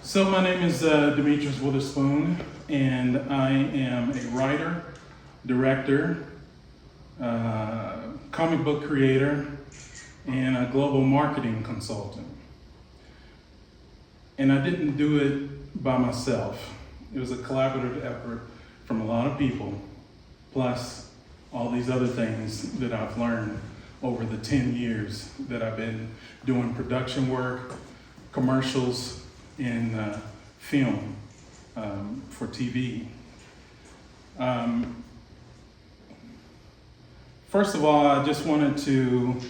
So my name is Demetrius Witherspoon, and I am a writer, director, comic book creator, and a global marketing consultant. And I didn't do it by myself. It was a collaborative effort from a lot of people, plus all these other things that I've learned over the 10 years that I've been doing production work, commercials, in film for TV. First of all, I just wanted to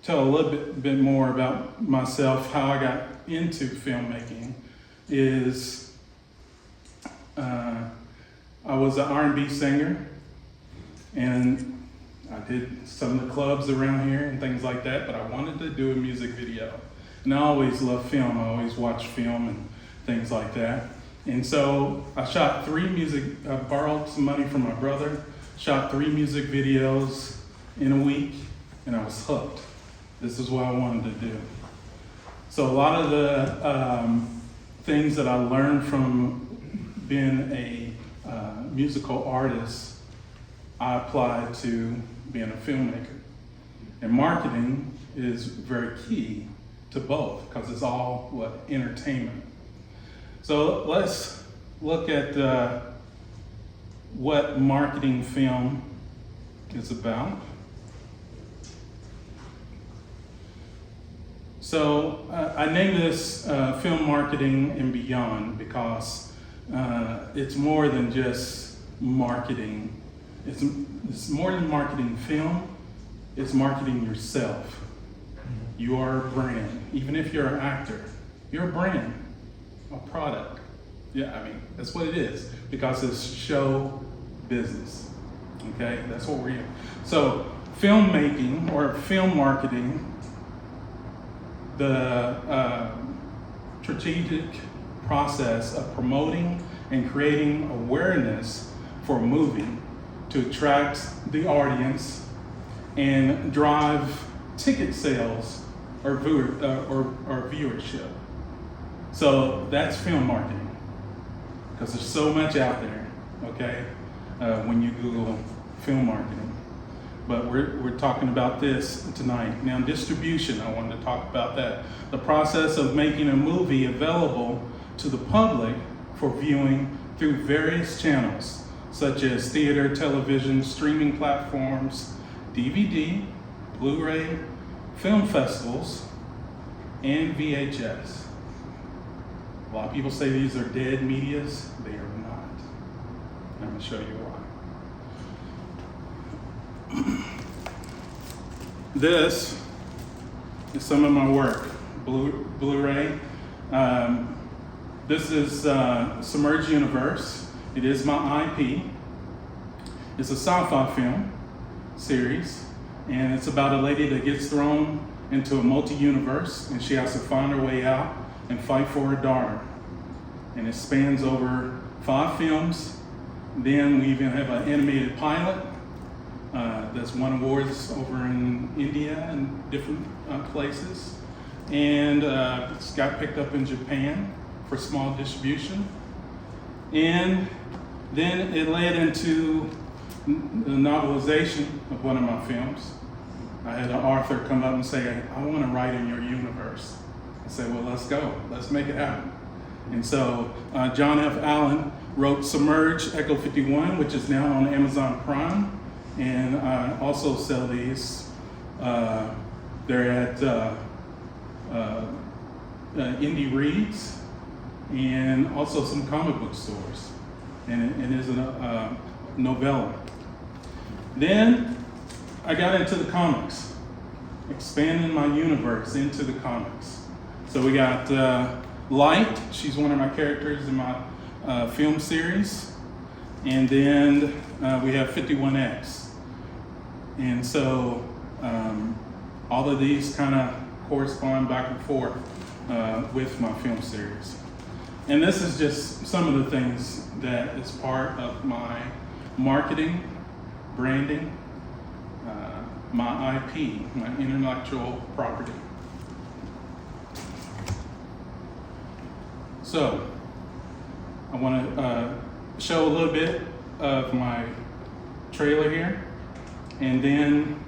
tell a little bit more about myself, how I got into filmmaking. I was an R&B singer, and I did some of the clubs around here and things like that, but I wanted to do a music video. And I always loved film. I always watched film and things like that. And so I shot I borrowed some money from my brother, shot 3 music videos in a week, and I was hooked. This is what I wanted to do. So a lot of the things that I learned from being a musical artist, I applied to being a filmmaker. And marketing is very key to both, because it's all entertainment. So let's look at what marketing film is about. So I named this Film Marketing and Beyond because it's more than just marketing. It's more than marketing film, it's marketing yourself. You are a brand. Even if you're an actor, you're a brand, a product. Yeah, I mean, that's what it is, because it's show business. Okay, that's what we're in. So filmmaking or film marketing, the strategic process of promoting and creating awareness for a movie to attract the audience and drive ticket sales or viewership. So that's film marketing, because there's so much out there, okay, when you Google film marketing. But we're talking about this tonight. Now, distribution, I wanted to talk about that. The process of making a movie available to the public for viewing through various channels, such as theater, television, streaming platforms, DVD, Blu-ray, film festivals, and VHS. A lot of people say these are dead medias. They are not. I'm going to show you why. This is some of my work. Blu-ray. This is Submerged Universe. It is my IP. It's a sci-fi film series, and it's about a lady that gets thrown into a multi-universe, and she has to find her way out and fight for her daughter. And it spans over 5 films. Then we even have an animated pilot that's won awards over in India and different places. And it's got picked up in Japan for small distribution. And then it led into the novelization of one of my films. I had an author come up and say, I want to write in your universe. I said, well, let's go. Let's make it happen. And so John F. Allen wrote Submerged Echo 51, which is now on Amazon Prime. And I also sell these. They're at Indie Reads and also some comic book stores. And it is a novella. Then I got into the comics, expanding my universe into the comics. So we got Light. She's one of my characters in my film series. And then we have 51X. And so all of these kind of correspond back and forth with my film series. And this is just some of the things that is part of my marketing, branding, my IP, my intellectual property. So I want to show a little bit of my trailer here, and then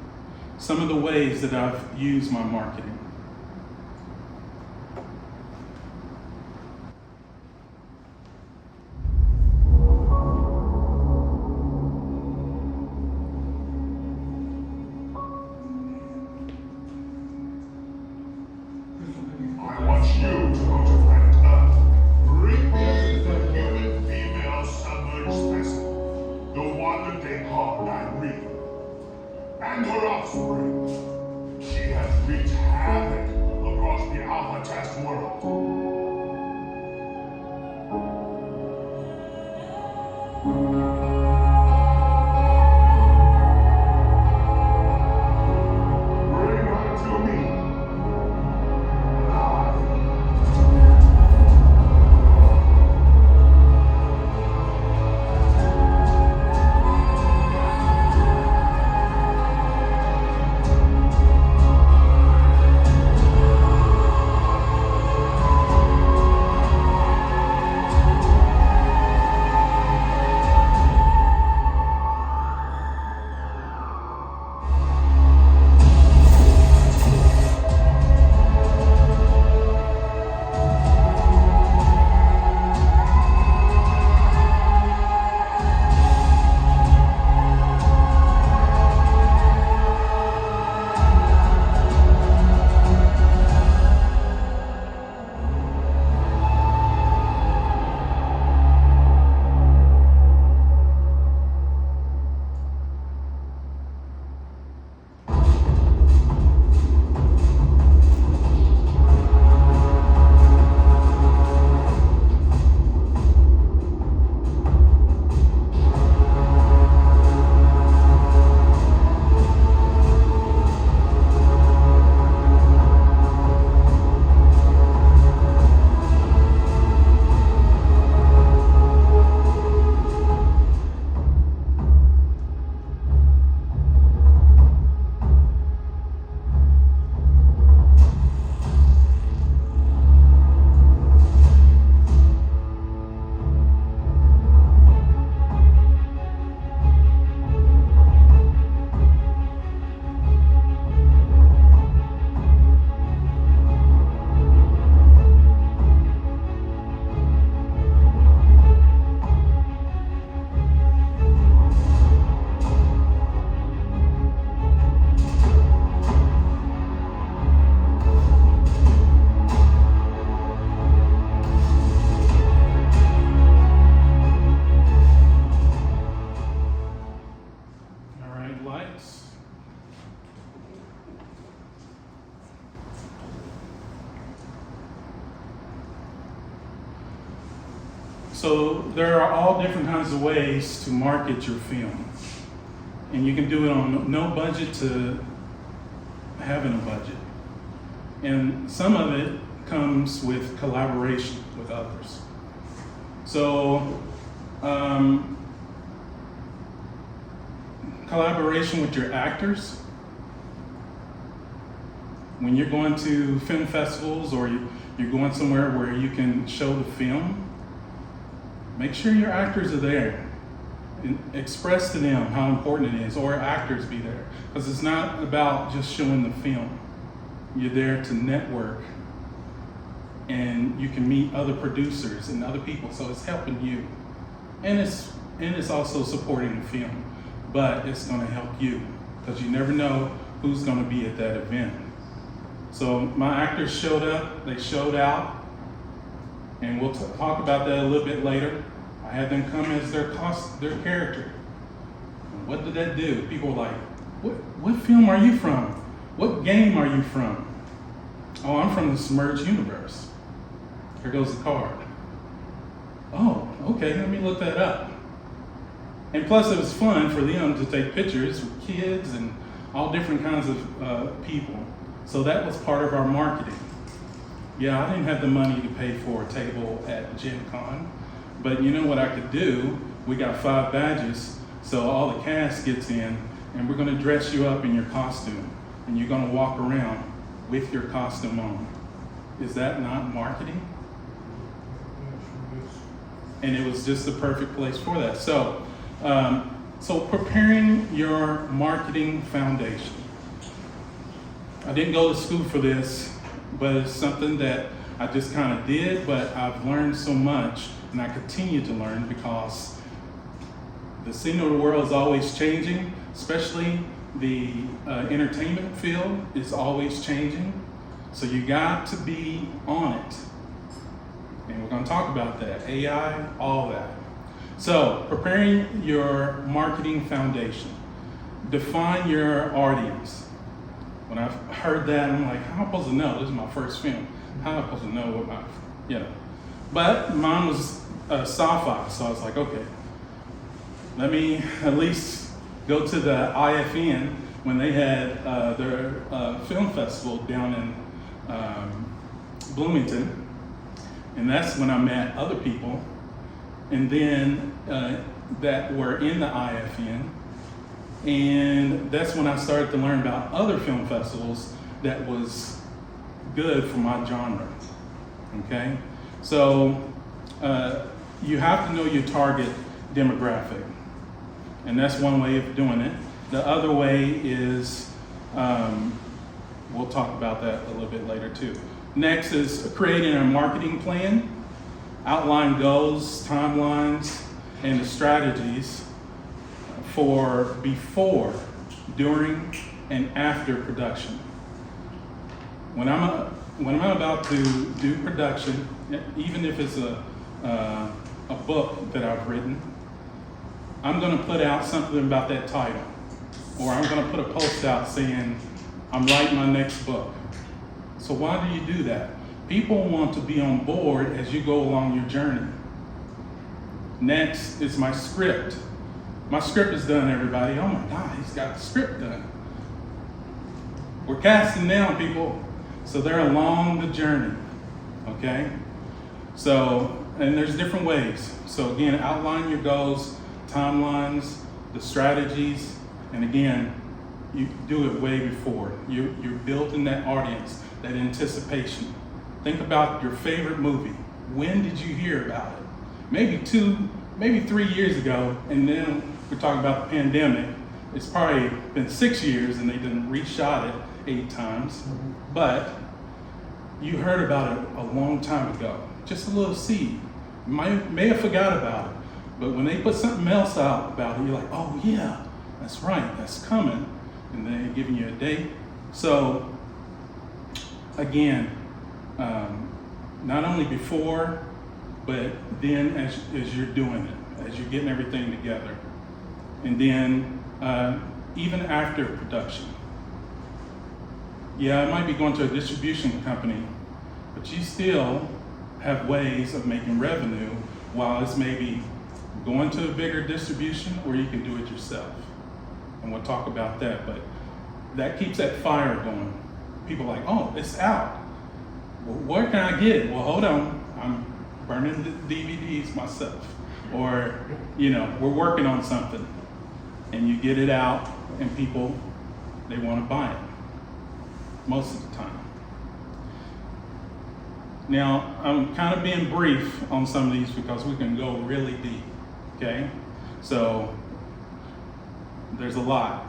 some of the ways that I've used my marketing. I want you to go to planet Earth. Bring me the human female submerged specimen, the one that they call Irene, and her offspring. She has wreaked havoc across the Alpha Test world. Bring her to me. So there are all different kinds of ways to market your film. And you can do it on no budget to having a budget. And some of it comes with collaboration with others. So collaboration with your actors. When you're going to film festivals or you're going somewhere where you can show the film, make sure your actors are there. And express to them how important it is, or actors be there. Because it's not about just showing the film. You're there to network, and you can meet other producers and other people, so it's helping you. And it's also supporting the film, but it's gonna help you, because you never know who's gonna be at that event. So my actors showed up, they showed out, and we'll talk about that a little bit later. I had them come as their character. And what did that do? People were like, what film are you from? What game are you from? Oh, I'm from the Submerged Universe. Here goes the card. Oh, okay, let me look that up. And plus it was fun for them to take pictures with kids and all different kinds of people. So that was part of our marketing. Yeah, I didn't have the money to pay for a table at Gen Con, but you know what I could do? We got 5 badges, so all the cast gets in, and we're gonna dress you up in your costume, and you're gonna walk around with your costume on. Is that not marketing? and it was just the perfect place for that. So, so preparing your marketing foundation. I didn't go to school for this, but it's something that I just kind of did, but I've learned so much, and I continue to learn because the scene of the world is always changing, especially the entertainment field is always changing. So you got to be on it. And we're going to talk about that, AI, all that. So preparing your marketing foundation. Define your audience. When I've heard that, I'm like, how am I supposed to know? This is my first film. How am I supposed to know what my, But mine was sci-fi, so I was like, okay, let me at least go to the IFN when they had their film festival down in Bloomington. And that's when I met other people. And then that were in the IFN. And that's when I started to learn about other film festivals that was good for my genre, okay? So you have to know your target demographic, and that's one way of doing it. The other way is, we'll talk about that a little bit later too. Next is creating a marketing plan, outline goals, timelines, and the strategies for before, during, and after production. When I'm about to do production, even if it's a book that I've written, I'm going to put out something about that title, or I'm going to put a post out saying I'm writing my next book. So why do you do that? People want to be on board as you go along your journey. Next is my script. My script is done, everybody. Oh my God, he's got the script done. We're casting now, people. So they're along the journey, okay? So, and there's different ways. So again, outline your goals, timelines, the strategies, and again, you do it way before. You're building that audience, that anticipation. Think about your favorite movie. When did you hear about it? Maybe 3 years ago, and then we're talking about the pandemic. It's probably been 6 years and they didn't reshot it 8 times, but you heard about it a long time ago. Just a little seed. You may have forgot about it, but when they put something else out about it, you're like, oh yeah, that's right, that's coming. And they're giving you a date. So again, not only before, but then as you're doing it, as you're getting everything together. And then even after production. Yeah, it might be going to a distribution company, but you still have ways of making revenue while it's maybe going to a bigger distribution, or you can do it yourself. And we'll talk about that, but that keeps that fire going. People are like, oh, it's out. Well, where can I get it? Well, hold on, I'm burning the DVDs myself. Or, we're working on something. And you get it out, and people, they want to buy it. Most of the time. Now, I'm kind of being brief on some of these because we can go really deep, okay? So, there's a lot,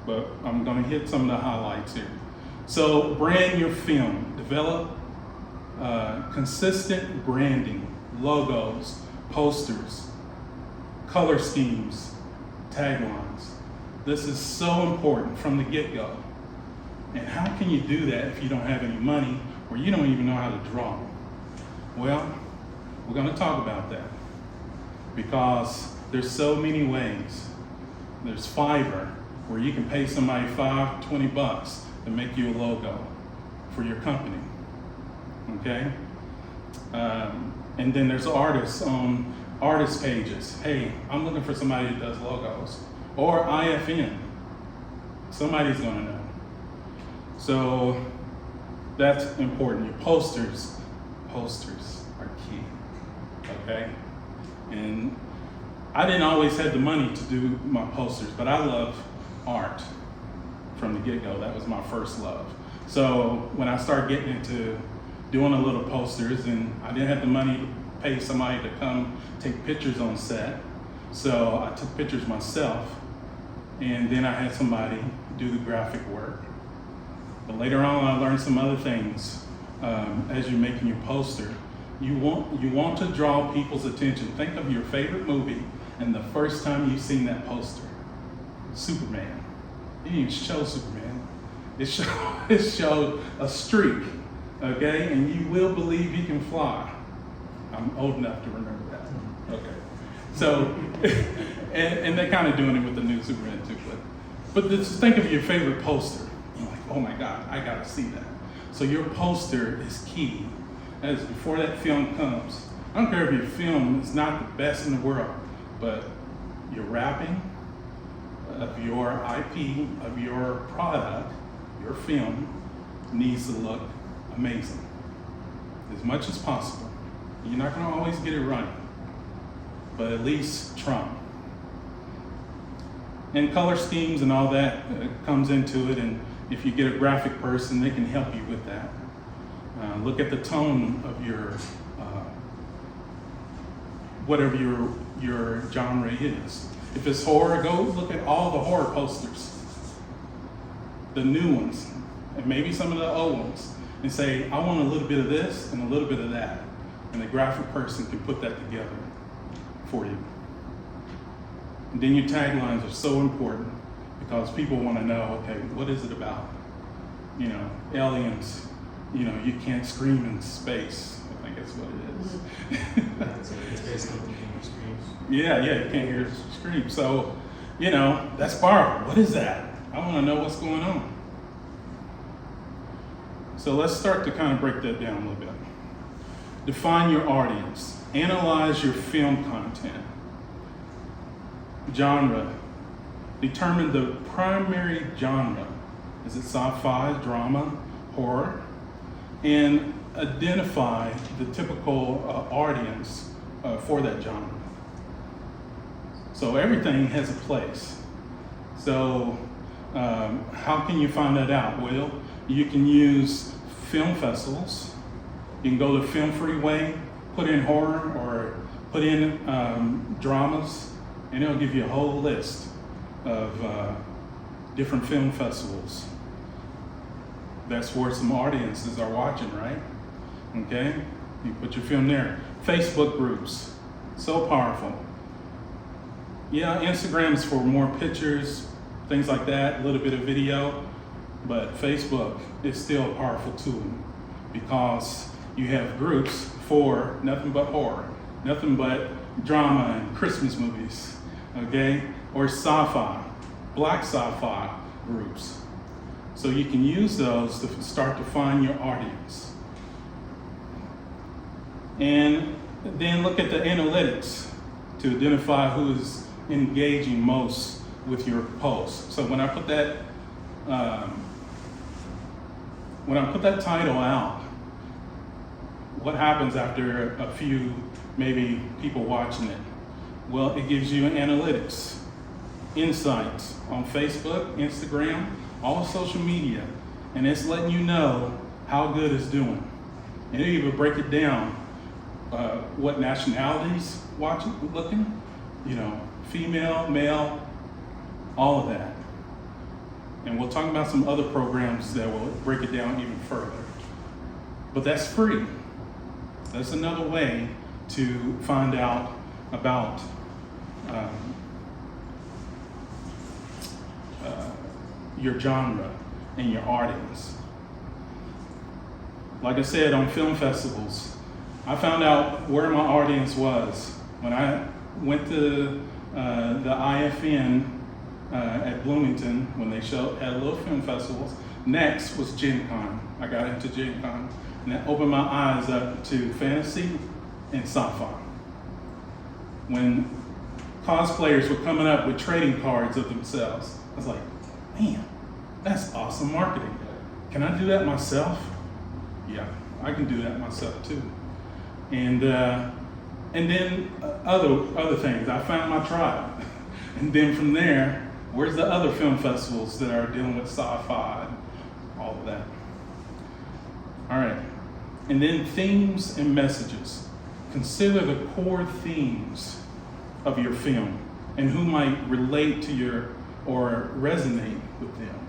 but I'm going to hit some of the highlights here. So, brand your film. Develop consistent branding, logos, posters, color schemes, taglines. This is so important from the get-go. And how can you do that if you don't have any money or you don't even know how to draw? Well, we're going to talk about that because there's so many ways. There's Fiverr, where you can pay somebody $20 to make you a logo for your company, okay? And then there's artists on artist pages. Hey, I'm looking for somebody that does logos. Or IFN. Somebody's gonna know. So that's important. Your posters are key, okay? And I didn't always have the money to do my posters, but I love art from the get-go. That was my first love. So when I started getting into doing a little posters and I didn't have the money to pay somebody to come take pictures on set. So I took pictures myself, and then I had somebody do the graphic work. But later on, I learned some other things as you're making your poster. You want to draw people's attention. Think of your favorite movie and the first time you've seen that poster. Superman. It didn't even show Superman. It showed a streak, okay? And you will believe he can fly. I'm old enough to remember that. Okay. So, and they're kind of doing it with the new Superman too. But just think of your favorite poster. You're like, oh my God, I gotta see that. So your poster is key. As before that film comes. I don't care if your film is not the best in the world, but your wrapping of your IP, of your product, your film needs to look amazing as much as possible. You're not going to always get it right, but at least try. And color schemes and all that comes into it, and if you get a graphic person, they can help you with that. Look at the tone of your whatever your genre is. If it's horror, go look at all the horror posters, the new ones, and maybe some of the old ones, and say, I want a little bit of this and a little bit of that. And the graphic person can put that together for you. And then your taglines are so important because people want to know, okay, what is it about? You know, aliens, you know, you can't scream in space. I think that's what it is. It's basically the king of screams. Yeah, you can't hear scream. So, you know, that's powerful. What is that? I want to know what's going on. So let's start to kind of break that down a little bit. Define your audience. Analyze your film content. Genre. Determine the primary genre. Is it sci-fi, drama, horror? And identify the typical audience for that genre. So everything has a place. So how can you find that out? Well, you can use film festivals. You can go to Film Freeway, put in horror or put in dramas, and it'll give you a whole list of different film festivals. That's where some audiences are watching, right? Okay, you put your film there. Facebook groups, so powerful. Yeah, Instagram is for more pictures, things like that, a little bit of video, but Facebook is still a powerful tool because you have groups for nothing but horror, nothing but drama and Christmas movies, okay? Or sci-fi, black sci-fi groups. So you can use those to start to find your audience. And then look at the analytics to identify who is engaging most with your post. So when I put that title out, what happens after a few maybe people watching it? Well, it gives you analytics, insights on Facebook, Instagram, all social media, and it's letting you know how good it's doing. And it'll even break it down, what nationalities looking, you know, female, male, all of that. And we'll talk about some other programs that will break it down even further. But that's free. That's another way to find out about your genre and your audience. Like I said, on film festivals, I found out where my audience was when I went to the IFN at Bloomington when they had little film festivals. Next was Gen Con. I got into Gen Con, and that opened my eyes up to fantasy and sci-fi. When cosplayers were coming up with trading cards of themselves, I was like, man, that's awesome marketing. Can I do that myself? Yeah, I can do that myself too. And then other things. I found my tribe. And then from there, where's the other film festivals that are dealing with sci-fi and all of that? All right. And then themes and messages. consider the core themes of your film and who might relate to your or resonate with them.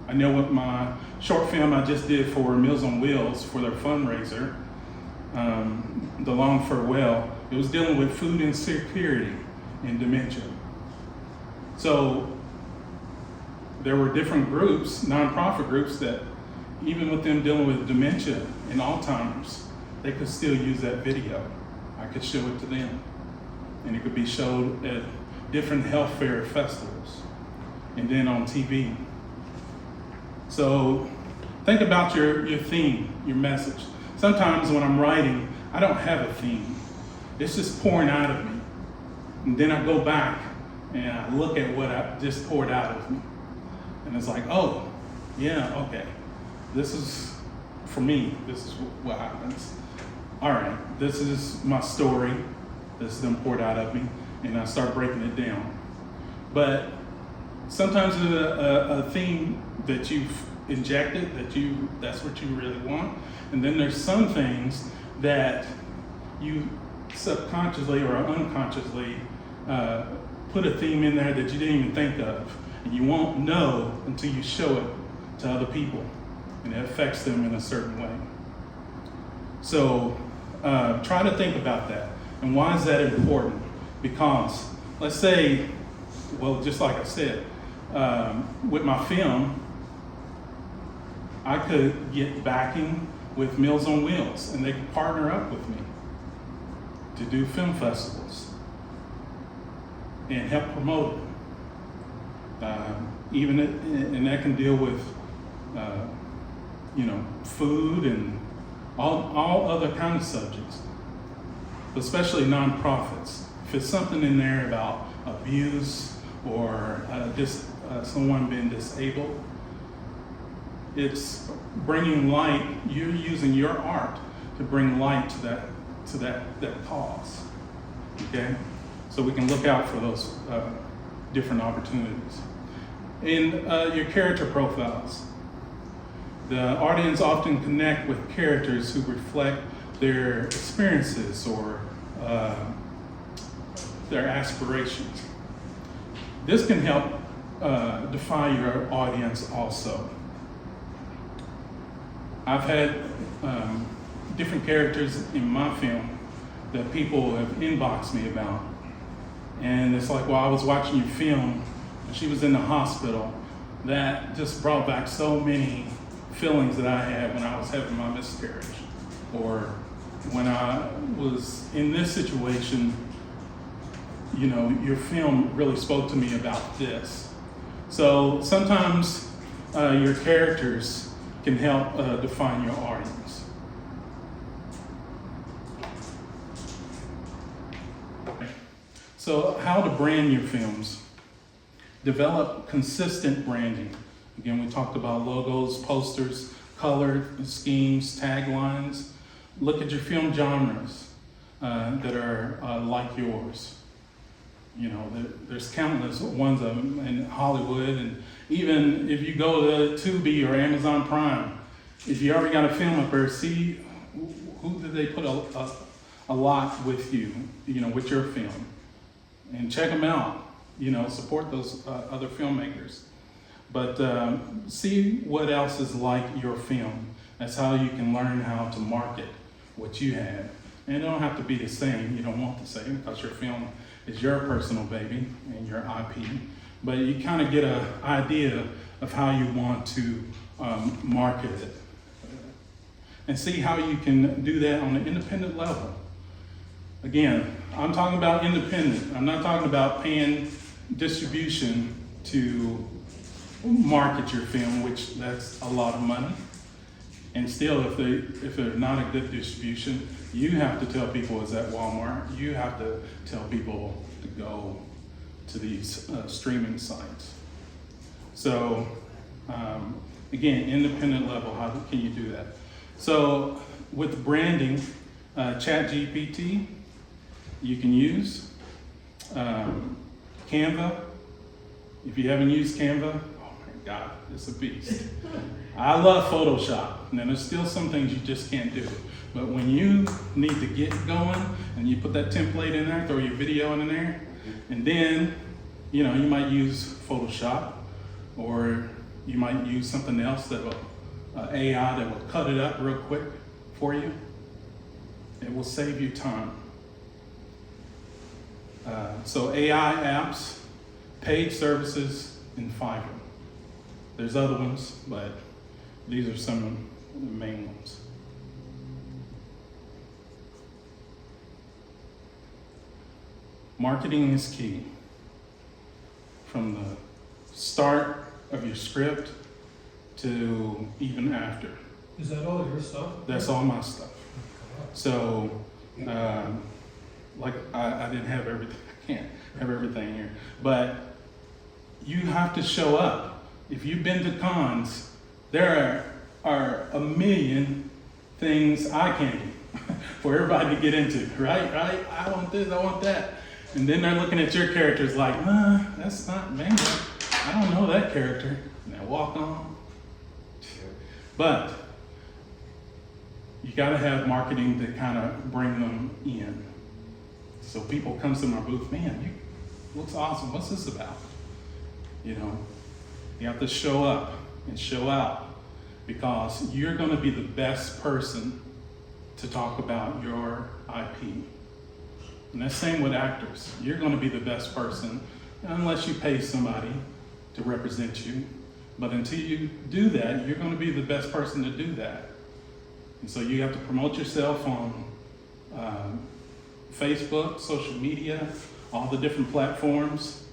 I know with my short film I just did for Meals on Wheels for their fundraiser, The Long Farewell, it was dealing with food insecurity and dementia. So there were different groups, nonprofit groups, that even with them dealing with dementia and Alzheimer's, they could still use that video. I could show it to them. And it could be showed at different health fair festivals and then on TV. So think about your theme, your message. Sometimes when I'm writing, I don't have a theme. It's just pouring out of me. And then I go back and I look at what I just poured out of me. And it's like, oh, yeah, okay. This is, for me, this is what happens. All right, this is my story. This is them poured out of me. And I start breaking it down. But sometimes a theme that you've injected, that's what you really want. And then there's some things that you subconsciously or unconsciously put a theme in there that you didn't even think of. And you won't know until you show it to other people. And it affects them in a certain way. So try to think about that. And why is that important? Because let's say, well, just like I said, with my film, I could get backing with Meals on Wheels, and they could partner up with me to do film festivals and help promote it. And that can deal with, food and all other kinds of subjects, especially nonprofits. If it's something in there about abuse or someone being disabled, it's bringing light. You're using your art to bring light to that cause. Okay, so we can look out for those different opportunities. In your character profiles, the audience often connect with characters who reflect their experiences or their aspirations. This can help define your audience also. I've had different characters in my film that people have inboxed me about. And it's like, well, I was watching your film and she was in the hospital. That just brought back so many feelings that I had when I was having my miscarriage. Or when I was in this situation, your film really spoke to me about this. So sometimes your characters can help define your audience. So how to brand your films. Develop consistent branding. Again, we talked about logos, posters, color schemes, taglines. Look at your film genres that are like yours. There's countless ones of them in Hollywood, and even if you go to Tubi or Amazon Prime, if you already got a film up there, see who did they put a lot with you, with your film, and check them out. Support those other filmmakers, but see what else is like your film. That's how you can learn how to market what you have, and it don't have to be the same. You don't want the same because your film is your personal baby and your IP, but you kind of get an idea of how you want to market it, and see how you can do that on an independent level. Again, I'm talking about independent. I'm not talking about paying distribution to market your film, which that's a lot of money. And still, if they're not a good distribution, you have to tell people it's at Walmart. You have to tell people to go to these streaming sites. So again, independent level, how can you do that? So with branding, ChatGPT, you can use Canva. If you haven't used Canva, oh my God, it's a beast. I love Photoshop. Now there's still some things you just can't do. But when you need to get going and you put that template in there, throw your video in there, and then, you might use Photoshop, or you might use something else that will, AI that will cut it up real quick for you. It will save you time. So AI apps, paid services, and Fiverr. There's other ones, but these are some of the main ones. Marketing is key. From the start of your script to even after. Is that all your stuff? That's all my stuff. So, I didn't have everything. I can't have everything here. But you have to show up. If you've been to cons, there are a million things eye candy for everybody to get into, right? I want this, I want that. And then they're looking at your characters like, that's not me. I don't know that character. And they walk on. But you got to have marketing to kind of bring them in. So people come to my booth, man, you looks awesome. What's this about? You have to show up and show out, because you're going to be the best person to talk about your IP. And that's same with actors. You're going to be the best person unless you pay somebody to represent you. But until you do that, you're going to be the best person to do that. And so you have to promote yourself on Facebook, social media, all the different platforms.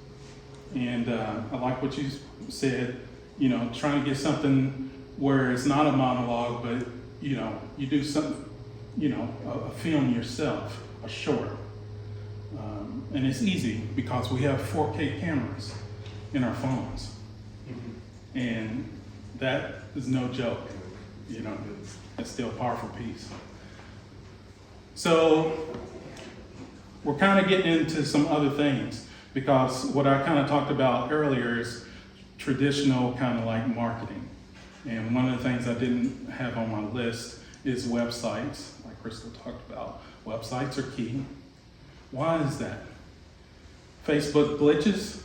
And I like what you said, trying to get something where it's not a monologue, but, you do something, a film yourself, a short. And it's easy because we have 4K cameras in our phones. And that is no joke, it's still a powerful piece. So we're kind of getting into some other things, because what I kind of talked about earlier is traditional kind of like marketing. And one of the things I didn't have on my list is websites, like Crystal talked about. Websites are key. Why is that? Facebook glitches,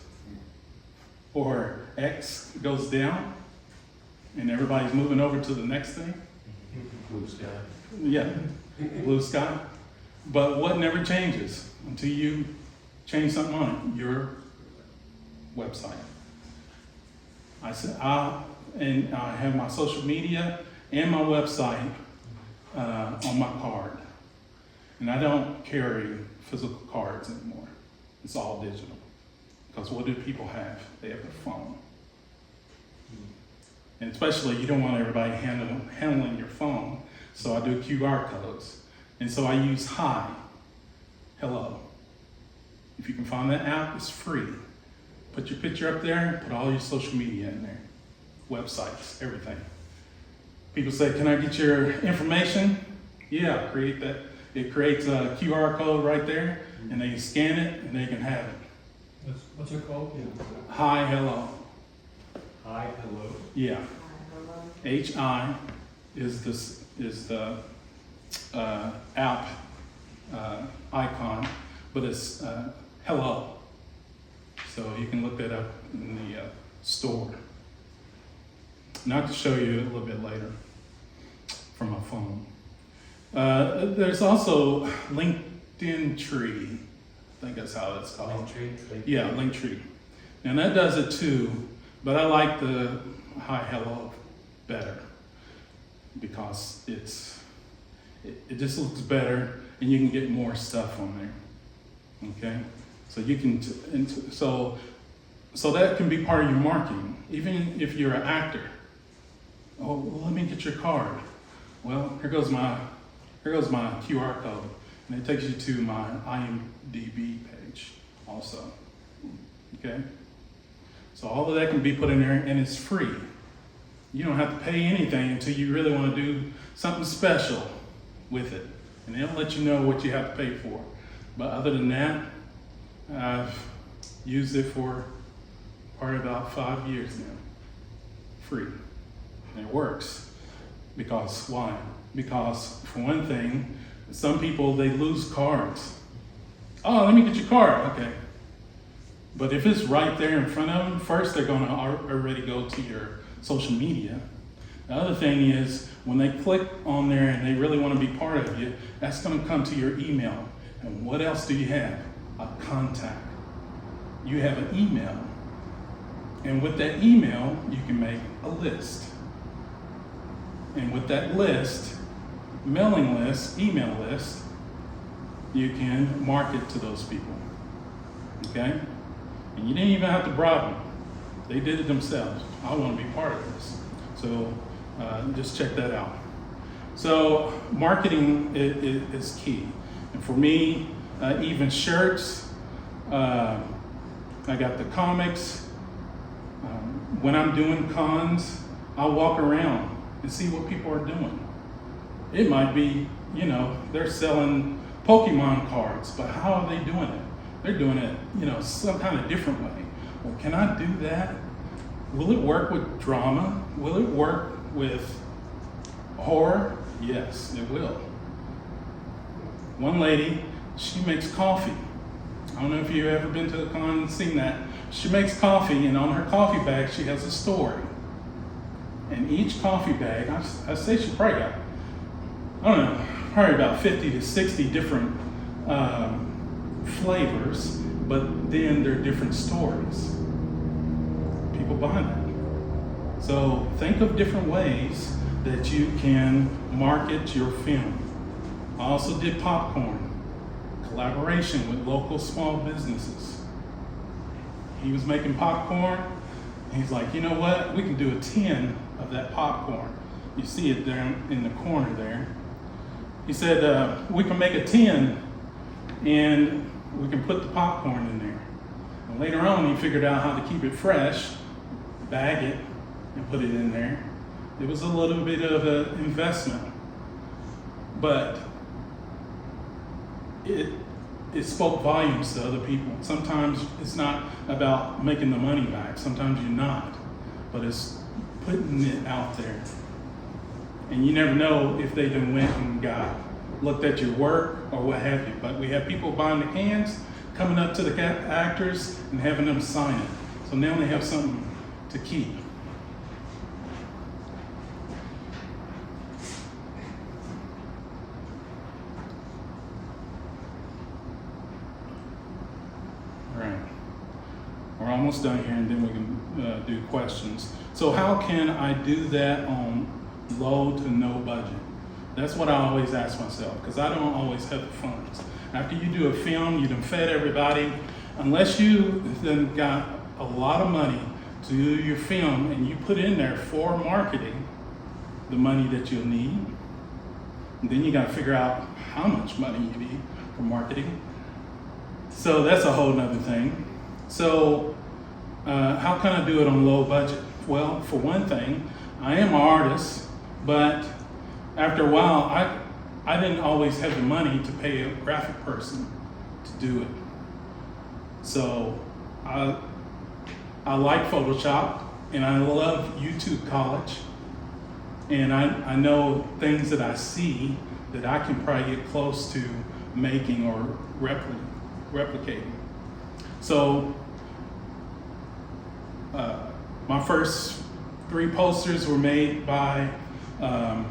or X goes down, and everybody's moving over to the next thing. Blue sky. Yeah, blue sky. But what never changes until you change something on your website. I have my social media and my website on my card. And I don't carry physical cards anymore. It's all digital. Because what do people have? They have their phone. And especially, you don't want everybody handling your phone. So I do QR codes. And so I use hi, hello. If you can find that app, it's free. Put your picture up there, put all your social media in there. Websites, everything. People say, can I get your information? Yeah, create that. It creates a QR code right there, and they can scan it, and they can have it. What's it called? Hi, hello. Hi, hello. Yeah. HI is the app icon, but it's hello. So you can look that up in the store. Not to show you a little bit later from my phone. There's also LinkedIn Tree. I think that's how it's called. Linktree? Yeah, Linktree. And that does it too, but I like the hi, hello better, because it just looks better, and you can get more stuff on there. Okay, so you can so that can be part of your marketing, even if you're an actor. Oh, well, let me get your card. Well, here goes my QR code, and it takes you to my IMDb page also. Okay, so all of that can be put in there, and it's free. You don't have to pay anything until you really want to do something special with it, and they'll let you know what you have to pay for. But other than that, I've used it for probably about 5 years now, free. And it works. Because why? Because for one thing, some people, they lose cards. Oh, let me get your card. Okay. But if it's right there in front of them, first they're going to already go to your social media. The other thing is when they click on there and they really want to be part of you, that's going to come to your email. And what else do you have? A contact. You have an email. And with that email, you can make a list. And with that list, mailing list, email list, you can market to those people. Okay? And you didn't even have to bribe them. They did it themselves. I want to be part of this. So just check that out. So marketing is key. And for me, even shirts, I got the comics. When I'm doing cons, I'll walk around and see what people are doing. It might be, they're selling Pokemon cards, but how are they doing it? They're doing it, some kind of different way. Well, can I do that? Will it work with drama? Will it work with horror? Yes, it will. One lady, she makes coffee. I don't know if you've ever been to a con and seen that. She makes coffee, and on her coffee bag, she has a story. And each coffee bag, I say she probably got, I don't know, probably about 50 to 60 different flavors, but then they're different stories. People buy that. So think of different ways that you can market your film. I also did popcorn, collaboration with local small businesses. He was making popcorn, and he's like, you know what? We can do a tin of that popcorn. You see it there in the corner there. He said, we can make a tin, and we can put the popcorn in there. And later on, he figured out how to keep it fresh, bag it, and put it in there. It was a little bit of an investment, but it spoke volumes to other people. Sometimes it's not about making the money back. Sometimes you're not, but it's putting it out there. And you never know if they then went and looked at your work or what have you. But we have people buying the cans, coming up to the actors and having them sign it. So now they have something to keep. We're almost done here, and then we can do questions. So how can I do that on low to no budget? That's what I always ask myself, because I don't always have the funds. After you do a film, you done fed everybody. Unless you then got a lot of money to do your film and you put in there for marketing the money that you'll need, and then you got to figure out how much money you need for marketing. So that's a whole nother thing. So how can I do it on low budget? Well, for one thing, I am an artist, but after a while, I didn't always have the money to pay a graphic person to do it. So I like Photoshop, and I love YouTube College, and I know things that I see that I can probably get close to making or replicating. So my first 3 posters were made by a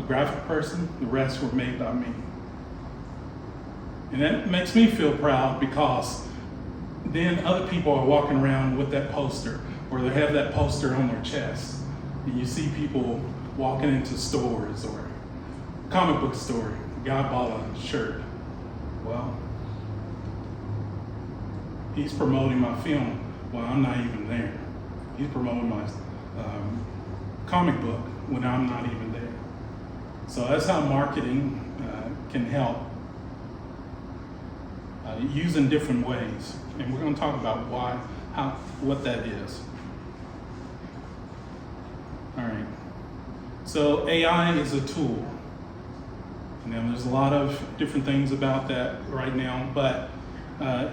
graphic person. The rest were made by me. And that makes me feel proud, because then other people are walking around with that poster, or they have that poster on their chest. And you see people walking into stores or comic book store. The guy bought a shirt. Well, he's promoting my film while I'm not even there. He's promoting my comic book when I'm not even there. So that's how marketing can help, used in different ways. And we're going to talk about what that is. All right. So AI is a tool. Now there's a lot of different things about that right now, but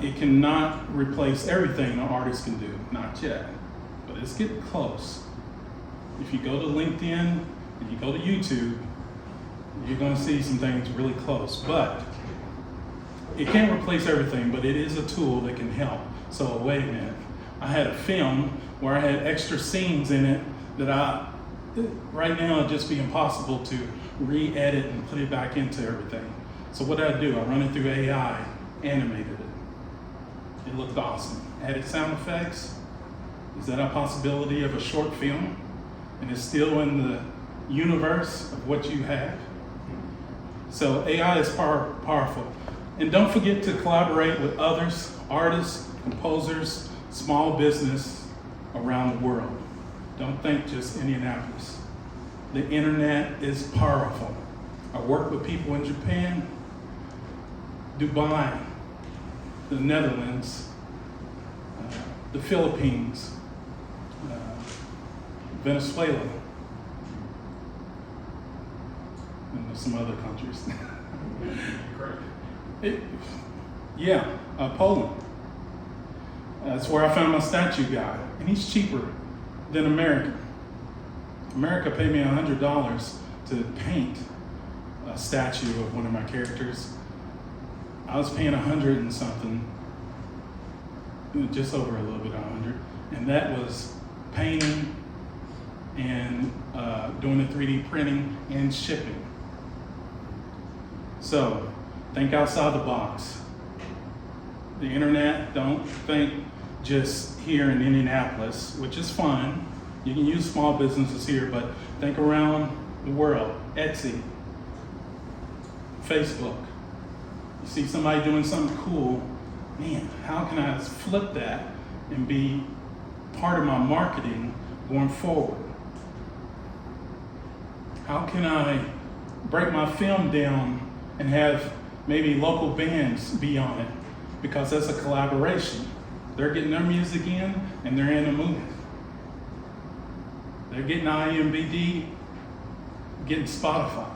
it cannot replace everything an artist can do, not yet, but it's getting close. If you go to LinkedIn and you go to YouTube, you're going to see some things really close. But it can't replace everything, but it is a tool that can help. So wait a minute. I had a film where I had extra scenes in it that right now it'd just be impossible to re-edit and put it back into everything. So what did I do? I run it through AI, animated it. It looked awesome. Added sound effects. Is that a possibility of a short film? And it's still in the universe of what you have. So AI is powerful. And don't forget to collaborate with others, artists, composers, small business around the world. Don't think just Indianapolis. The internet is powerful. I work with people in Japan, Dubai, the Netherlands, the Philippines, Venezuela, and some other countries. Poland. That's where I found my statue guy, and he's cheaper than America. America paid me $100 to paint a statue of one of my characters. I was paying 100 and something, just over a little bit of 100, and that was painting and doing the 3D printing and shipping. So think outside the box. The internet, don't think just here in Indianapolis, which is fun. You can use small businesses here, but think around the world. Etsy, Facebook. You see somebody doing something cool, man, how can I flip that and be part of my marketing going forward? How can I break my film down and have maybe local bands be on it? Because that's a collaboration. They're getting their music in and they're in a movie. They're getting IMDb, getting Spotify.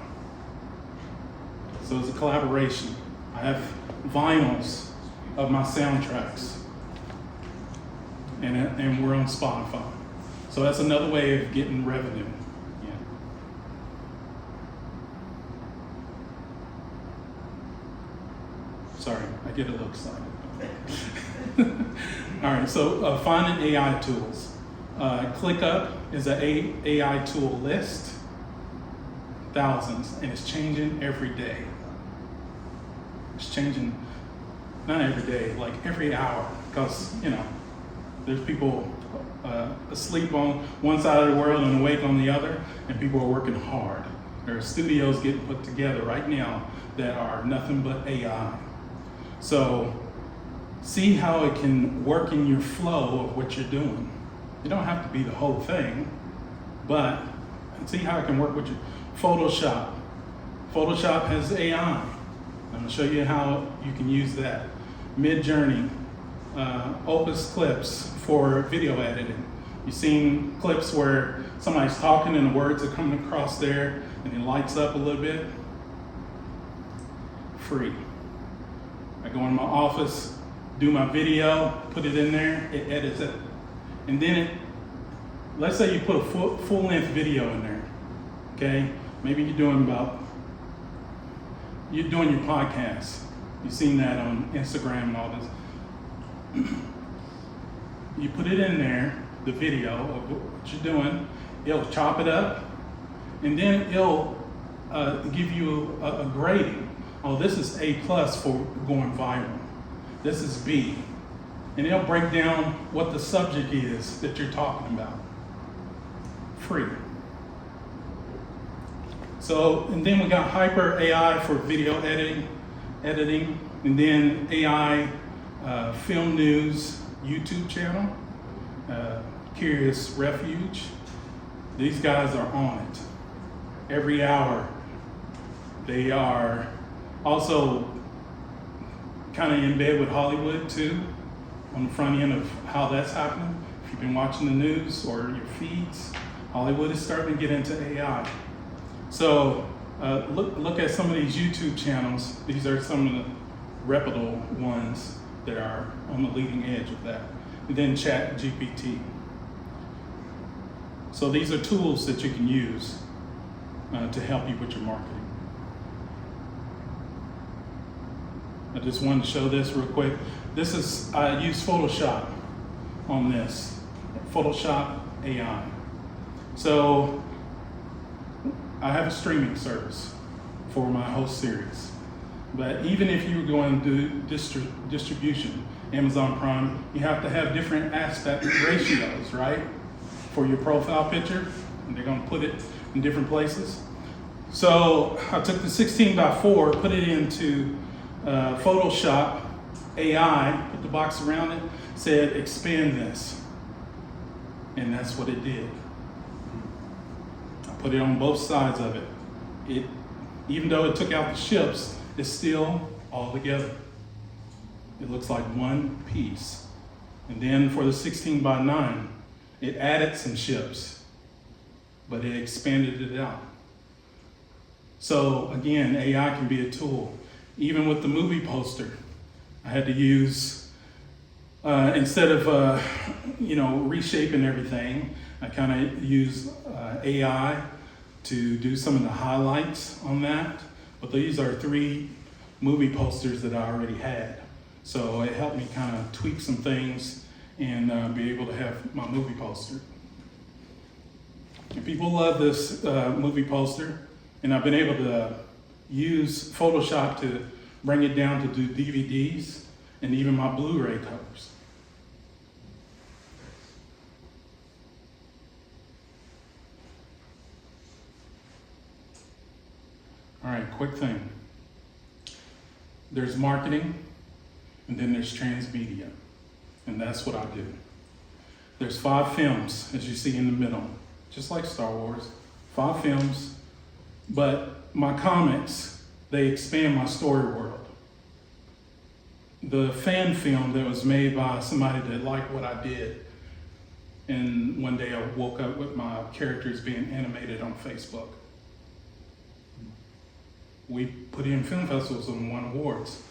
So it's a collaboration. I have vinyls of my soundtracks, and we're on Spotify. So that's another way of getting revenue. Yeah. Sorry, I get a little excited. All right, so finding AI tools. ClickUp is an AI tool list, thousands, and it's changing every day. It's changing, not every day, like every hour, because, there's people asleep on one side of the world and awake on the other, and people are working hard. There are studios getting put together right now that are nothing but AI. So see how it can work in your flow of what you're doing. You don't have to be the whole thing, but see how it can work with you. Photoshop. Photoshop has AI. I'm going to show you how you can use that. Midjourney, Opus Clips for video editing. You've seen clips where somebody's talking and the words are coming across there and it lights up a little bit. Free. I go in my office, do my video, put it in there, it edits it. And then let's say you put a full-length video in there, okay? Maybe you're doing your podcast. You've seen that on Instagram and all this. You put it in there, the video of what you're doing, it'll chop it up, and then it'll give you a grading. Oh, this is A+ for going viral. This is B. And it'll break down what the subject is that you're talking about. Free. So, and then we got Hyper AI for video editing, and then AI Film News YouTube channel, Curious Refuge. These guys are on it every hour. They are also kind of in bed with Hollywood too, on the front end of how that's happening. If you've been watching the news or your feeds, Hollywood is starting to get into AI. So look at some of these YouTube channels. These are some of the reputable ones that are on the leading edge of that. And then Chat GPT. So these are tools that you can use to help you with your marketing. I just wanted to show this real quick. I use Photoshop on this, Photoshop AI. So I have a streaming service for my whole series. But even if you were going to do distribution, Amazon Prime, you have to have different aspect ratios, right? For your profile picture, and they're going to put it in different places. So I took the 16:4, put it into Photoshop AI, put the box around it, said expand this. And that's what it did. I put it on both sides of it. Even though it took out the ships, it's still all together. It looks like one piece. And then for the 16:9, it added some ships, but it expanded it out. So again, AI can be a tool. Even with the movie poster, I had to use, instead of reshaping everything, I kind of used AI to do some of the highlights on that. But these are 3 movie posters that I already had. So it helped me kind of tweak some things and be able to have my movie poster. And people love this movie poster, and I've been able to use Photoshop to bring it down to do DVDs and even my Blu-ray covers. All right, quick thing. There's marketing, and then there's transmedia, and that's what I do. There's 5 films, as you see in the middle, just like Star Wars, 5 films, but my comics, they expand my story world. The fan film that was made by somebody that liked what I did, and one day I woke up with my characters being animated on Facebook. We put in film festivals and won awards.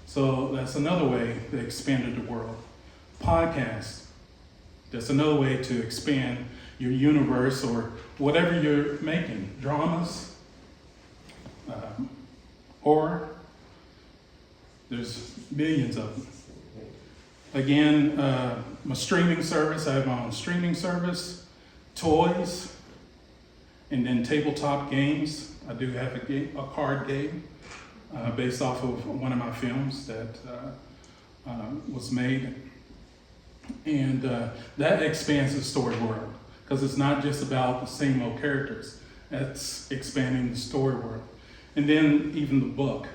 So that's another way that expanded the world. Podcasts, that's another way to expand your universe or whatever you're making. Dramas, horror, there's millions of them. Again, my streaming service, I have my own streaming service, toys, and then tabletop games. I do have a card game based off of one of my films that was made. And that expands the story world because it's not just about the same old characters. That's expanding the story world. And then even the book,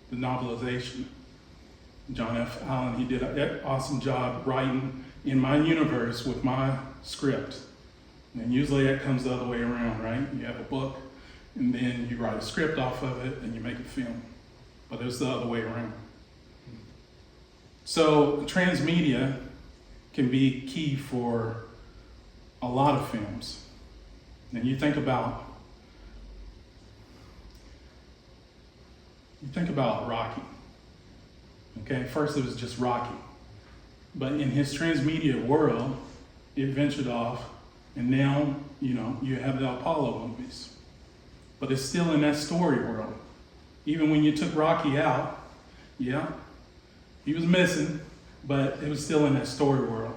the novelization. John F. Allen, he did an awesome job writing in my universe with my script. And usually that comes the other way around, right? You have a book, and then you write a script off of it, and you make a film. But it's the other way around. So transmedia can be key for a lot of films. And you think about Rocky. Okay, first it was just Rocky. But in his transmedia world, it ventured off, and now, you have the Apollo movies. But it's still in that story world. Even when you took Rocky out, yeah, he was missing, but it was still in that story world.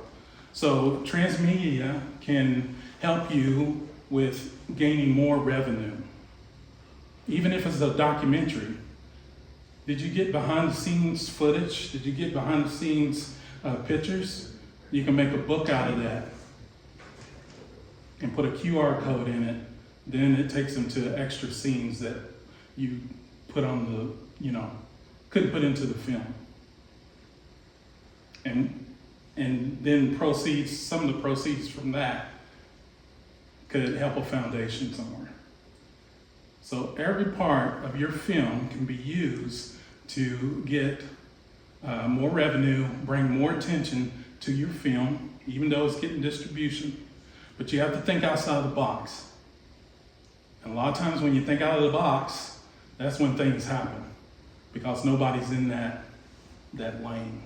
So transmedia can help you with gaining more revenue. Even if it's a documentary. Did you get behind the scenes footage? Did you get behind the scenes pictures? You can make a book out of that and put a QR code in it. Then it takes them to extra scenes that you put on couldn't put into the film. And then some of the proceeds from that could help a foundation somewhere. So every part of your film can be used to get more revenue, bring more attention to your film, even though it's getting distribution. But you have to think outside the box. And a lot of times when you think out of the box, that's when things happen, because nobody's in that lane.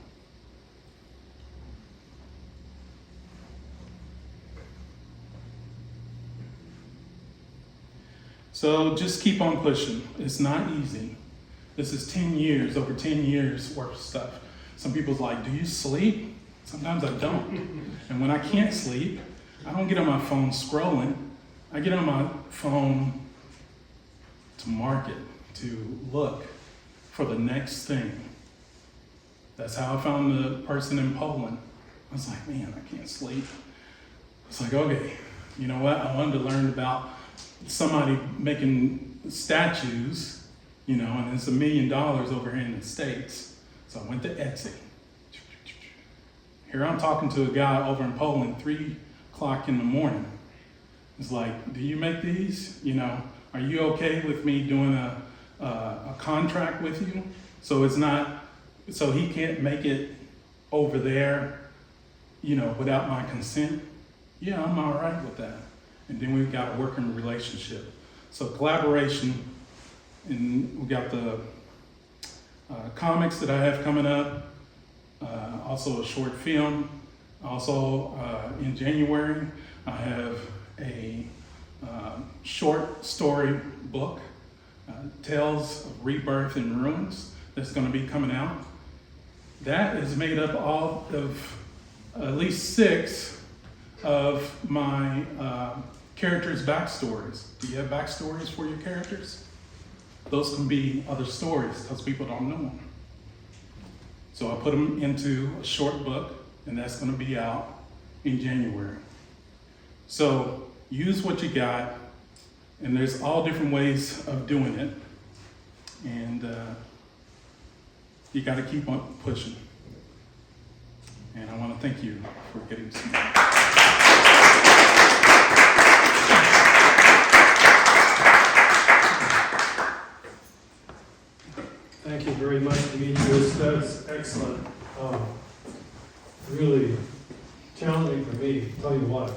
So just keep on pushing. It's not easy. This is 10 years, over 10 years worth of stuff. Some people's like, do you sleep? Sometimes I don't. And when I can't sleep, I don't get on my phone scrolling. I get on my phone to market, to look for the next thing. That's how I found the person in Poland. I was like, man, I can't sleep. It's like, okay, you know what? I wanted to learn about somebody making statues, you know, and it's $1 million over here in the States. So I went to Etsy. Here I'm talking to a guy over in Poland, 3 o'clock in the morning. It's like, do you make these? You know, are you okay with me doing a contract with you? So it's not, so he can't make it over there, you know, without my consent. Yeah, I'm all right with that. And then we've got a working relationship. So collaboration, and we got the comics that I have coming up, also a short film. Also in January, I have a short story book, Tales of Rebirth and Ruins, that's going to be coming out. That is made up of at least 6 of my characters' backstories. Do you have backstories for your characters? Those can be other stories because people don't know them. So I put them into a short book, and that's going to be out in January. So use what you got, and there's all different ways of doing it. And you got to keep on pushing. And I want to thank you for getting to me. Thank you very much, Demetrius. That's excellent. Really challenging for me, tell you what.